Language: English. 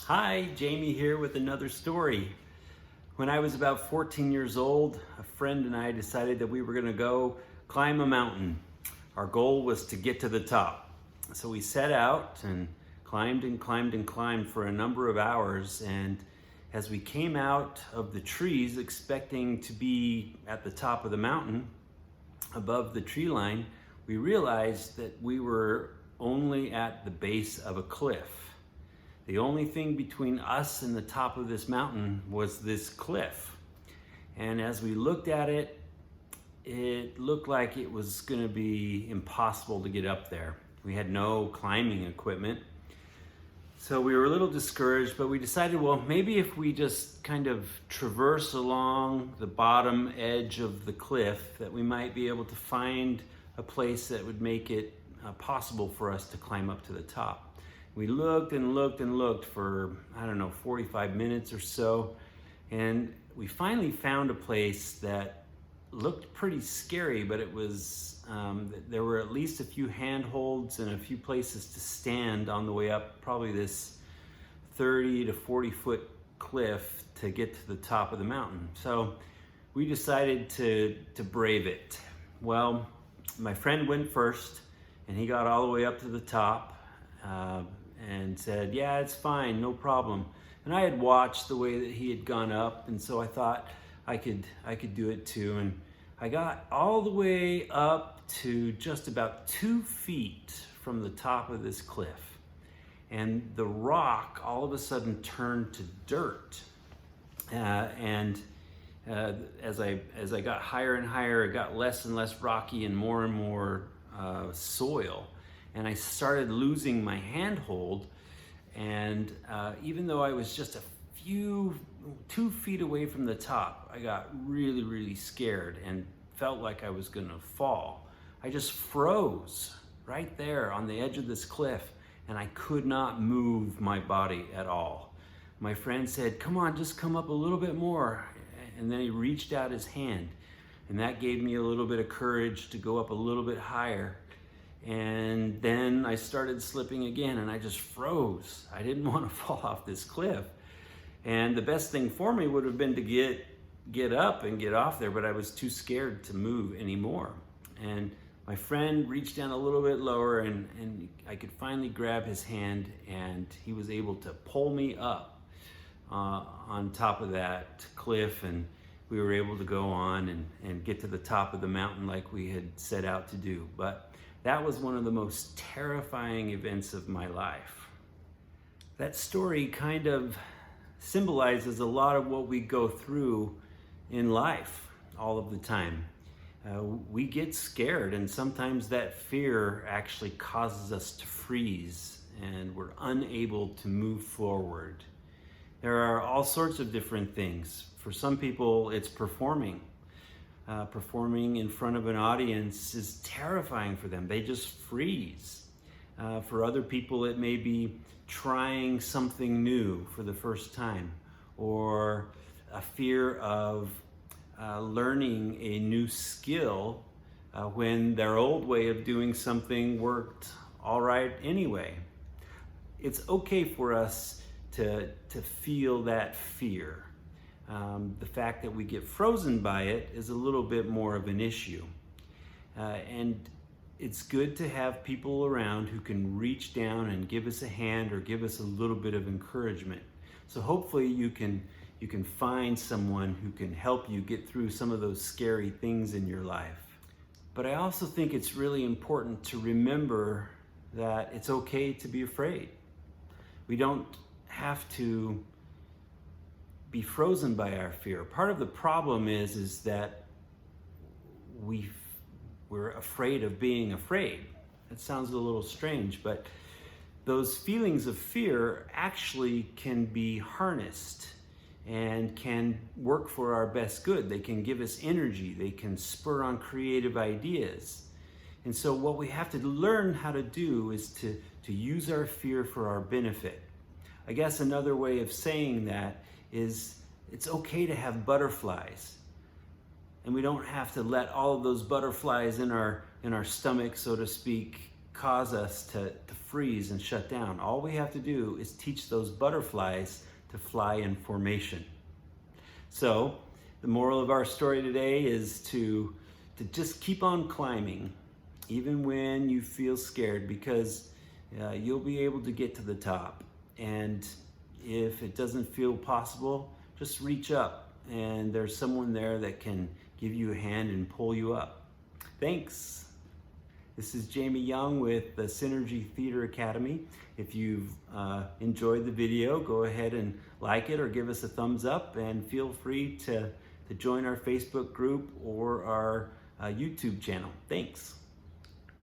Hi, Jamie here with another story. When I was about 14 years old, a friend and I decided that we were going to go climb a mountain. Our goal was to get to the top. So we set out and climbed and climbed and climbed for a number of hours. And as we came out of the trees, expecting to be at the top of the mountain, above the tree line, we realized that we were only at the base of a cliff. The only thing between us and the top of this mountain was this cliff. And as we looked at it, it looked like it was going to be impossible to get up there. We had no climbing equipment. So we were a little discouraged, but we decided, well, maybe if we just kind of traverse along the bottom edge of the cliff, that we might be able to find a place that would make it possible for us to climb up to the top. We looked and looked and looked for, 45 minutes or so. And we finally found a place that looked pretty scary, but it was, there were at least a few handholds and a few places to stand on the way up, probably this 30 to 40 foot cliff to get to the top of the mountain. So we decided to brave it. Well, my friend went first and he got all the way up to the top. And said, yeah, it's fine, no problem. And I had watched the way that he had gone up, and so I thought I could do it too. And I got all the way up to just about 2 feet from the top of this cliff. And the rock all of a sudden turned to dirt. As I got higher and higher, it got less and less rocky and more soil. And I started losing my handhold, and even though I was just 2 feet away from the top, I got really scared and felt like I was gonna fall. I just froze right there on the edge of this cliff, and I could not move my body at all. My friend said, come on, just come up a little bit more. And then he reached out his hand, and that gave me a little bit of courage to go up a little bit higher. And then I started slipping again, and I just froze. I didn't want to fall off this cliff. And the best thing for me would have been to get up and get off there, but I was too scared to move anymore. And my friend reached down a little bit lower, and I could finally grab his hand, and he was able to pull me up on top of that cliff, and we were able to go on and get to the top of the mountain like we had set out to do. But that was one of the most terrifying events of my life. That story kind of symbolizes a lot of what we go through in life all of the time. We get scared, and sometimes that fear actually causes us to freeze, and we're unable to move forward. There are all sorts of different things. For some people, it's performing. Performing in front of an audience is terrifying for them. They just freeze. For other people, it may be trying something new for the first time, or a fear of learning a new skill when their old way of doing something worked all right anyway. It's okay for us to feel that fear. The fact that we get frozen by it is a little bit more of an issue. And it's good to have people around who can reach down and give us a hand or give us a little bit of encouragement. So hopefully you can find someone who can help you get through some of those scary things in your life. But I also think it's really important to remember that it's okay to be afraid. We don't have to be frozen by our fear. Part of the problem is that we're afraid of being afraid. That sounds a little strange, but those feelings of fear actually can be harnessed and can work for our best good. They can give us energy. They can spur on creative ideas. And so what we have to learn how to do is to use our fear for our benefit. I guess another way of saying that is it's okay to have butterflies. And we don't have to let all of those butterflies in our stomach, so to speak, cause us to freeze and shut down. All we have to do is teach those butterflies to fly in formation. So the moral of our story today is to just keep on climbing, even when you feel scared, because you'll be able to get to the top. And if it doesn't feel possible, just reach up, and there's someone there that can give you a hand and pull you up. Thanks. This is Jamie Young with the Synergy Theater Academy. If you've enjoyed the video, go ahead and like it or give us a thumbs up, and feel free to join our Facebook group or our YouTube channel. Thanks.